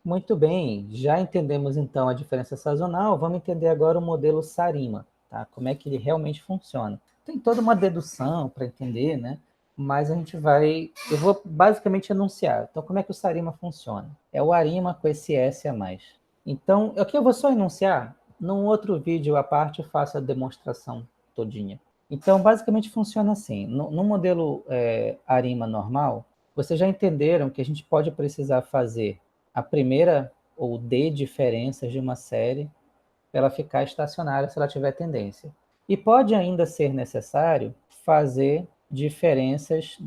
Muito bem, já entendemos então a diferença sazonal, vamos entender agora o modelo Sarima, tá? Como é que ele realmente funciona. Tem toda uma dedução para entender, né? Mas eu vou basicamente enunciar. Então, como é que o Sarima funciona? É o Arima com esse S a mais. Então, aqui eu vou só enunciar, num outro vídeo à parte eu faço a demonstração todinha. Então, basicamente funciona assim. No modelo Arima normal, vocês já entenderam que a gente pode precisar fazer a primeira ou D diferenças de uma série para ela ficar estacionária se ela tiver tendência. E pode ainda ser necessário fazer diferenças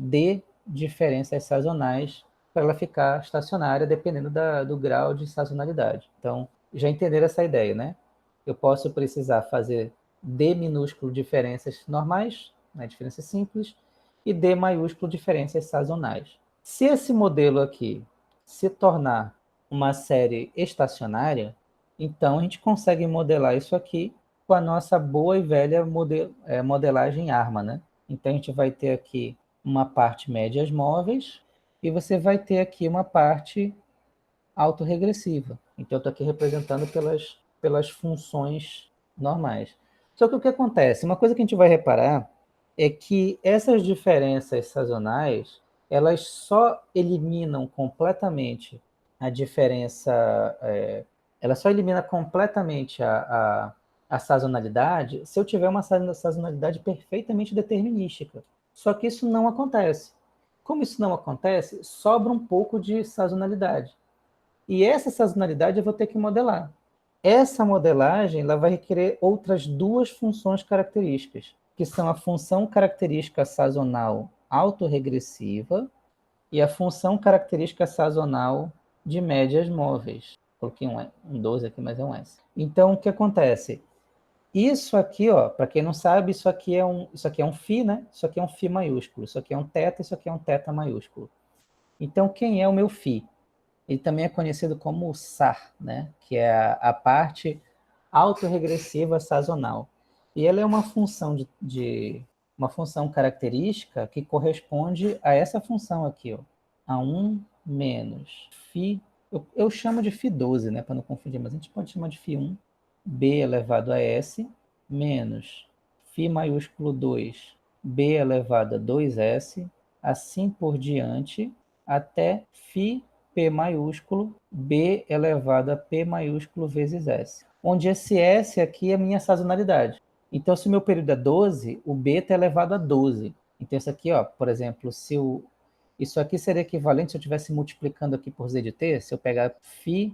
sazonais para ela ficar estacionária, dependendo do grau de sazonalidade. Então, já entenderam essa ideia, né? Eu posso precisar fazer D minúsculo diferenças normais, né, diferenças simples, e D maiúsculo diferenças sazonais. Se esse modelo aqui se tornar uma série estacionária, então a gente consegue modelar isso aqui com a nossa boa e velha modelagem ARMA, né? Então a gente vai ter aqui uma parte médias móveis e você vai ter aqui uma parte autorregressiva. Então eu estou aqui representando pelas funções normais. Só que o que acontece? Uma coisa que a gente vai reparar é que essas diferenças sazonais, elas só eliminam completamente a diferença, ela só elimina completamente a sazonalidade se eu tiver uma sazonalidade perfeitamente determinística. Só que isso não acontece. Como isso não acontece, sobra um pouco de sazonalidade. E essa sazonalidade eu vou ter que modelar. Essa modelagem ela vai requerer outras duas funções características, que são a função característica sazonal autorregressiva e a função característica sazonal de médias móveis. Coloquei um 12 aqui, mas é um S. Então, o que acontece? Isso aqui, ó, para quem não sabe, isso aqui é um φ, né? Isso aqui é um φ maiúsculo, isso aqui é um θ, isso aqui é um θ maiúsculo. Então, quem é o meu φ? Ele também é conhecido como SAR, né? Que é a parte autorregressiva sazonal. E ela é uma função uma função característica que corresponde a essa função aqui, ó, a 1 menos φ, eu chamo de φ12, né, para não confundir, mas a gente pode chamar de φ1, b elevado a s, menos φ maiúsculo 2, b elevado a 2s, assim por diante, até φ P maiúsculo, B elevado a P maiúsculo vezes S. Onde esse S aqui é a minha sazonalidade. Então, se o meu período é 12, o B está elevado a 12. Então, isso aqui, ó, por exemplo, isso aqui seria equivalente se eu estivesse multiplicando aqui por Z de T, se eu pegar φ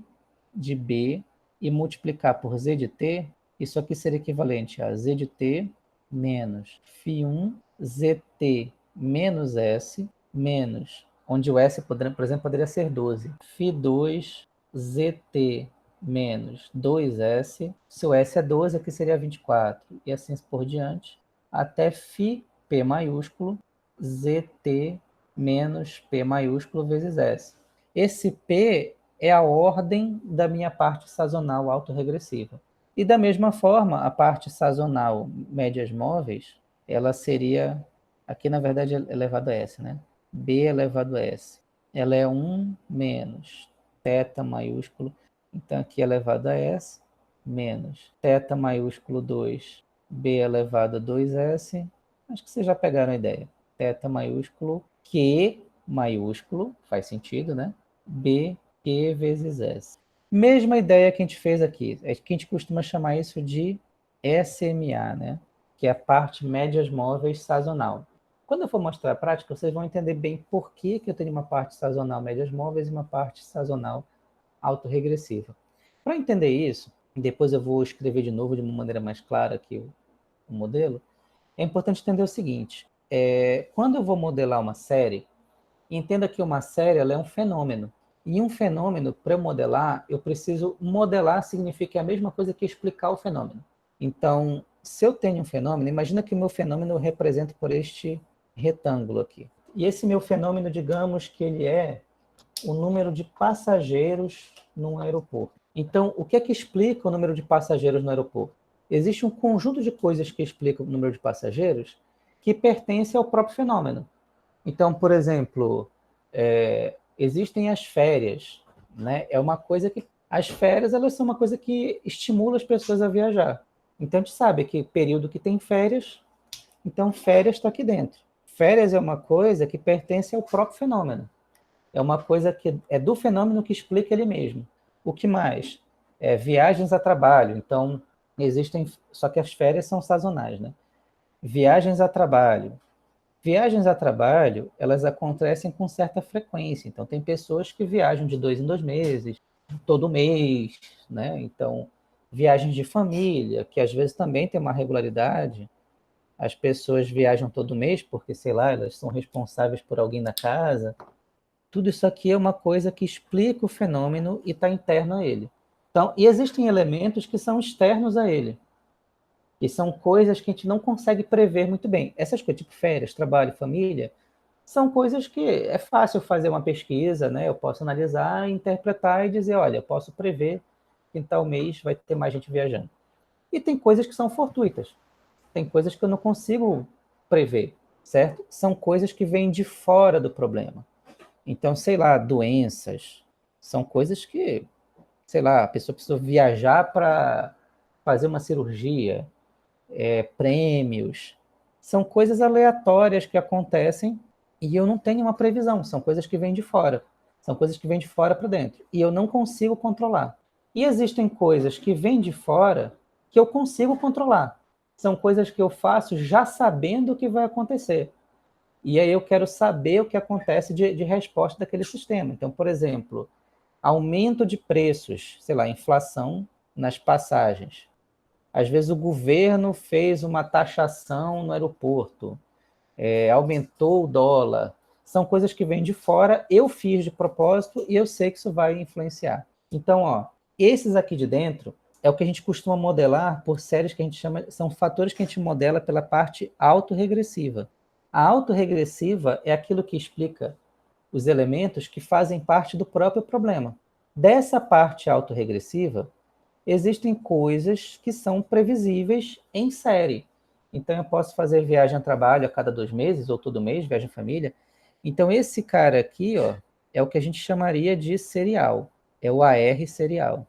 de B e multiplicar por Z de T, isso aqui seria equivalente a Z de T menos φ1 ZT menos S menos, onde o S, por exemplo, poderia ser 12. φ2 ZT menos 2S, se o S é 12, aqui seria 24, e assim por diante, até φ P maiúsculo ZT menos P maiúsculo vezes S. Esse P é a ordem da minha parte sazonal autorregressiva. E da mesma forma, a parte sazonal médias móveis, ela seria, aqui na verdade é elevado a S, né? B elevado a S. Ela é 1 menos θ maiúsculo, então aqui elevado a S, menos θ maiúsculo 2, B elevado a 2S, acho que vocês já pegaram a ideia. Θ maiúsculo, Q maiúsculo, faz sentido, né? B, Q vezes S. Mesma ideia que a gente fez aqui, é que a gente costuma chamar isso de SMA, né? Que é a parte médias móveis sazonal. Quando eu for mostrar a prática, vocês vão entender bem por que eu tenho uma parte sazonal médias móveis e uma parte sazonal autorregressiva. Para entender isso, depois eu vou escrever de novo de uma maneira mais clara aqui o modelo, é importante entender o seguinte, quando eu vou modelar uma série, entenda que uma série ela é um fenômeno. E um fenômeno, para eu modelar, eu preciso modelar significa a mesma coisa que explicar o fenômeno. Então, se eu tenho um fenômeno, imagina que o meu fenômeno eu represento por este retângulo aqui. E esse meu fenômeno, digamos que ele é o número de passageiros num aeroporto. Então, o que é que explica o número de passageiros no aeroporto? Existe um conjunto de coisas que explicam o número de passageiros que pertence ao próprio fenômeno. Então, por exemplo, existem as férias. né? É uma coisa que as férias, elas são uma coisa que estimula as pessoas a viajar. Então a gente sabe que período que tem férias, então férias está aqui dentro. Férias é uma coisa que pertence ao próprio fenômeno. É uma coisa que é do fenômeno que explica ele mesmo. O que mais? Viagens a trabalho. Então, existem, só que as férias são sazonais, né? Viagens a trabalho. Viagens a trabalho, elas acontecem com certa frequência. Então, tem pessoas que viajam de 2 em 2 meses, todo mês, né? Então, viagens de família, que às vezes também tem uma regularidade. As pessoas viajam todo mês porque, sei lá, elas são responsáveis por alguém na casa. Tudo isso aqui é uma coisa que explica o fenômeno e está interno a ele. Então, e existem elementos que são externos a ele, que são coisas que a gente não consegue prever muito bem. Essas coisas, tipo férias, trabalho, família, são coisas que é fácil fazer uma pesquisa, né? Eu posso analisar, interpretar e dizer, olha, eu posso prever que em tal mês vai ter mais gente viajando. E tem coisas que são fortuitas, tem coisas que eu não consigo prever, certo? São coisas que vêm de fora do problema. Então, sei lá, doenças, são coisas que, sei lá, a pessoa precisa viajar para fazer uma cirurgia, prêmios, são coisas aleatórias que acontecem e eu não tenho uma previsão, são coisas que vêm de fora, são coisas que vêm de fora para dentro e eu não consigo controlar. E existem coisas que vêm de fora que eu consigo controlar, são coisas que eu faço já sabendo o que vai acontecer. E aí eu quero saber o que acontece de resposta daquele sistema. Então, por exemplo, aumento de preços, sei lá, inflação nas passagens. Às vezes o governo fez uma taxação no aeroporto, aumentou o dólar. São coisas que vêm de fora, eu fiz de propósito e eu sei que isso vai influenciar. Então, ó, esses aqui de dentro é o que a gente costuma modelar por séries que a gente chama, são fatores que a gente modela pela parte autorregressiva. A autorregressiva é aquilo que explica os elementos que fazem parte do próprio problema. Dessa parte autorregressiva, existem coisas que são previsíveis em série. Então, eu posso fazer viagem a trabalho a cada 2 meses, ou todo mês, viagem em família. Então, esse cara aqui, ó, é o que a gente chamaria de serial. É o AR serial.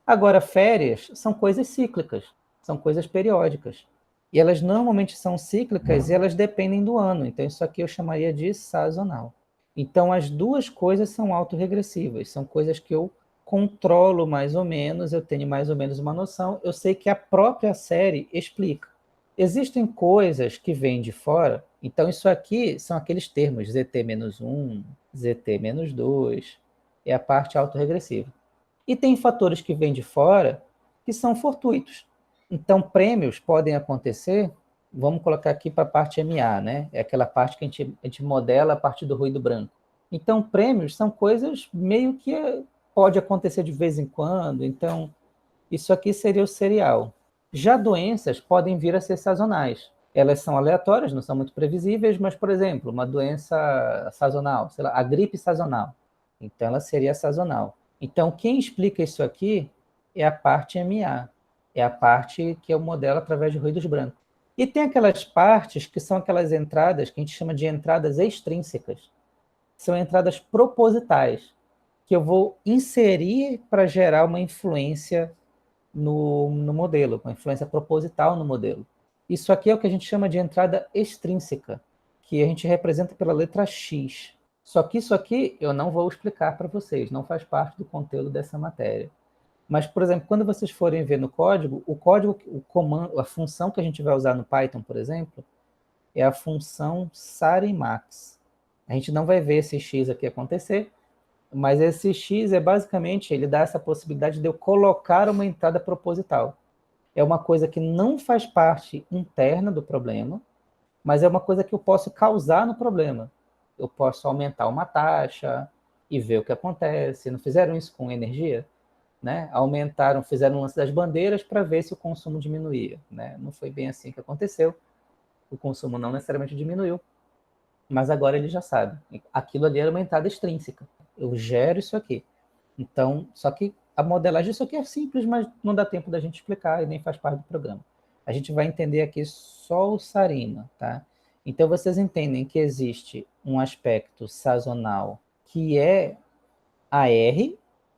Agora, férias são coisas cíclicas, são coisas periódicas. E elas normalmente são cíclicas e elas dependem do ano. Então, isso aqui eu chamaria de sazonal. Então, as duas coisas são autorregressivas, são coisas que eu controlo mais ou menos, eu tenho mais ou menos uma noção, eu sei que a própria série explica. Existem coisas que vêm de fora, então isso aqui são aqueles termos ZT-1, ZT-2, é a parte autorregressiva. E tem fatores que vêm de fora que são fortuitos. Então, prêmios podem acontecer, vamos colocar aqui para a parte MA, né? É aquela parte que a gente modela a partir do ruído branco. Então, prêmios são coisas meio que pode acontecer de vez em quando. Então, isso aqui seria o serial. Já doenças podem vir a ser sazonais. Elas são aleatórias, não são muito previsíveis, mas, por exemplo, uma doença sazonal, sei lá, a gripe sazonal. Então, ela seria sazonal. Então, quem explica isso aqui é a parte MA, é a parte que eu modelo através de ruídos brancos. E tem aquelas partes que são aquelas entradas que a gente chama de entradas extrínsecas. São entradas propositais, que eu vou inserir para gerar uma influência no modelo, uma influência proposital no modelo. Isso aqui é o que a gente chama de entrada extrínseca, que a gente representa pela letra X. Só que isso aqui eu não vou explicar para vocês, não faz parte do conteúdo dessa matéria. Mas, por exemplo, quando vocês forem ver no código, o comando, a função que a gente vai usar no Python, por exemplo, é a função SARIMAX. A gente não vai ver esse X aqui acontecer, mas esse X é basicamente, ele dá essa possibilidade de eu colocar uma entrada proposital. É uma coisa que não faz parte interna do problema, mas é uma coisa que eu posso causar no problema. Eu posso aumentar uma taxa e ver o que acontece. Não fizeram isso com energia? Né? Fizeram o lance das bandeiras para ver se o consumo diminuía. Né? Não foi bem assim que aconteceu. O consumo não necessariamente diminuiu, mas agora ele já sabe. Aquilo ali era uma entrada extrínseca. Eu gero isso aqui. Então, só que a modelagem disso aqui é simples, mas não dá tempo da gente explicar e nem faz parte do programa. A gente vai entender aqui só o Sarina, tá? Então, vocês entendem que existe um aspecto sazonal que é AR,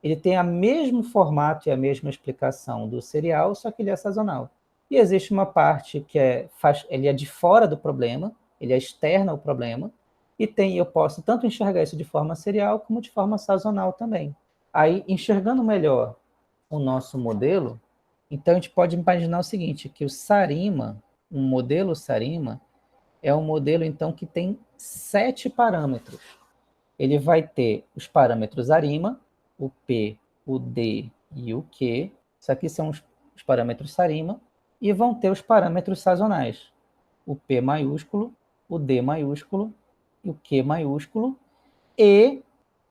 ele tem o mesmo formato e a mesma explicação do serial, só que ele é sazonal. E existe uma parte que ele é de fora do problema, ele é externo ao problema, e eu posso tanto enxergar isso de forma serial como de forma sazonal também. Aí, enxergando melhor o nosso modelo, então a gente pode imaginar o seguinte, que o Sarima, um modelo Sarima, é um modelo então que tem 7 parâmetros. Ele vai ter os parâmetros Arima, o P, o D e o Q. Isso aqui são os parâmetros Sarima. E vão ter os parâmetros sazonais. O P maiúsculo, o D maiúsculo e o Q maiúsculo. E,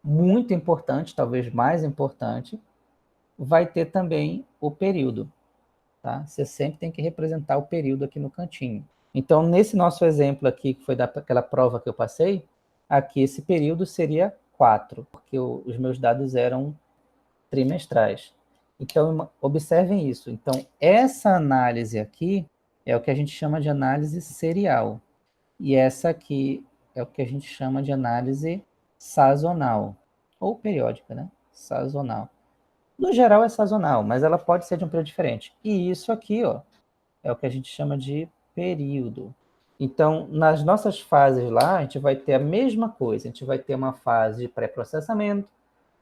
muito importante, talvez mais importante, vai ter também o período. Tá? Você sempre tem que representar o período aqui no cantinho. Então, nesse nosso exemplo aqui, que foi daquela prova que eu passei, aqui esse período seria 4, porque os meus dados eram trimestrais. Então, observem isso. Então, essa análise aqui é o que a gente chama de análise serial. E essa aqui é o que a gente chama de análise sazonal. Ou periódica, né? Sazonal. No geral é sazonal, mas ela pode ser de um período diferente. E isso aqui, ó, é o que a gente chama de período. Então, nas nossas fases lá, a gente vai ter a mesma coisa. A gente vai ter uma fase de pré-processamento,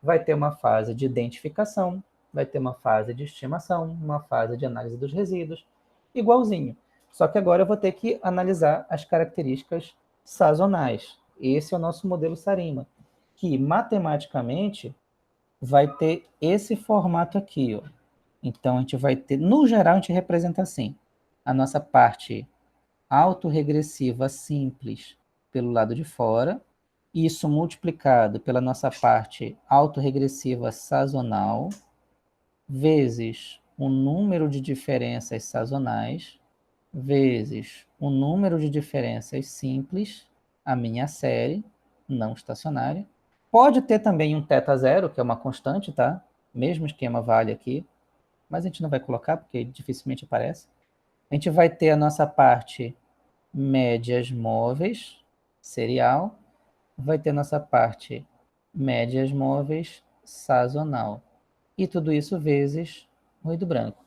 vai ter uma fase de identificação, vai ter uma fase de estimação, uma fase de análise dos resíduos, igualzinho. Só que agora eu vou ter que analisar as características sazonais. Esse é o nosso modelo Sarima, que matematicamente vai ter esse formato aqui, ó. Então, a gente vai ter, no geral, a gente representa assim, a nossa parte autorregressiva simples pelo lado de fora, isso multiplicado pela nossa parte autorregressiva sazonal, vezes o número de diferenças sazonais, vezes o número de diferenças simples, a minha série, não estacionária. Pode ter também um θ zero, que é uma constante, tá? Mesmo esquema vale aqui, mas a gente não vai colocar porque dificilmente aparece. A gente vai ter a nossa parte médias móveis, serial, vai ter a nossa parte médias móveis, sazonal. E tudo isso vezes ruído branco.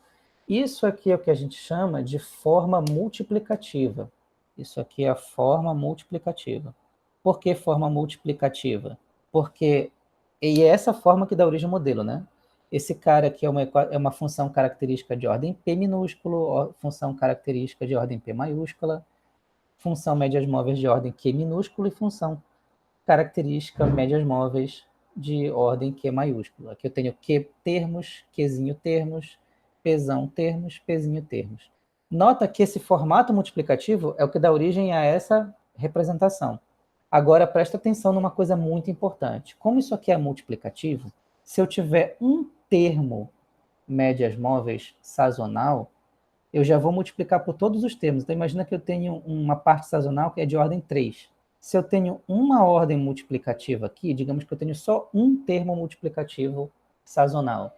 Isso aqui é o que a gente chama de forma multiplicativa. Isso aqui é a forma multiplicativa. Por que forma multiplicativa? Porque e é essa forma que dá origem ao modelo, né? Esse cara aqui é uma função característica de ordem P minúsculo, função característica de ordem P maiúscula, função médias móveis de ordem Q minúsculo e função característica médias móveis de ordem Q maiúsculo. Aqui eu tenho Q termos, Qzinho termos, Pzão termos, Pzinho termos. Nota que esse formato multiplicativo é o que dá origem a essa representação. Agora, presta atenção numa coisa muito importante. Como isso aqui é multiplicativo, se eu tiver um termo médias móveis sazonal, eu já vou multiplicar por todos os termos. Então, imagina que eu tenho uma parte sazonal que é de ordem 3. Se eu tenho uma ordem multiplicativa aqui, digamos que eu tenho só um termo multiplicativo sazonal.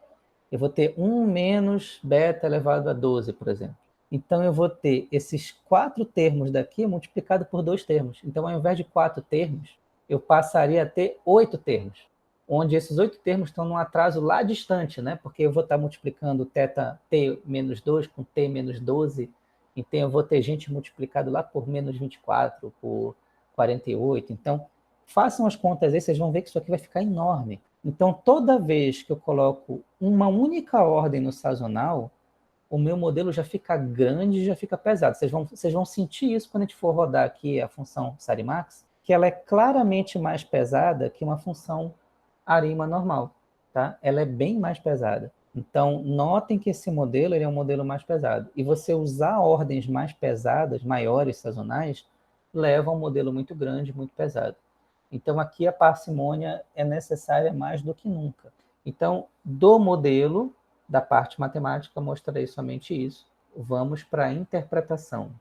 Eu vou ter 1 menos beta elevado a 12, por exemplo. Então, eu vou ter esses 4 termos daqui multiplicado por 2 termos. Então, ao invés de 4 termos, eu passaria a ter 8 termos, onde esses 8 termos estão num atraso lá distante, né? Porque eu vou estar multiplicando θ t menos 2 com t menos 12, então eu vou ter gente multiplicado lá por menos 24, por 48. Então, façam as contas aí, vocês vão ver que isso aqui vai ficar enorme. Então, toda vez que eu coloco uma única ordem no sazonal, o meu modelo já fica grande e já fica pesado. Vocês vão sentir isso quando a gente for rodar aqui a função Sarimax, que ela é claramente mais pesada que uma função Arima normal, tá? Ela é bem mais pesada. Então, notem que esse modelo ele é um modelo mais pesado. E você usar ordens mais pesadas, maiores, sazonais, leva a um modelo muito grande, muito pesado. Então, aqui a parcimônia é necessária mais do que nunca. Então, do modelo, da parte matemática, mostrarei somente isso. Vamos para a interpretação.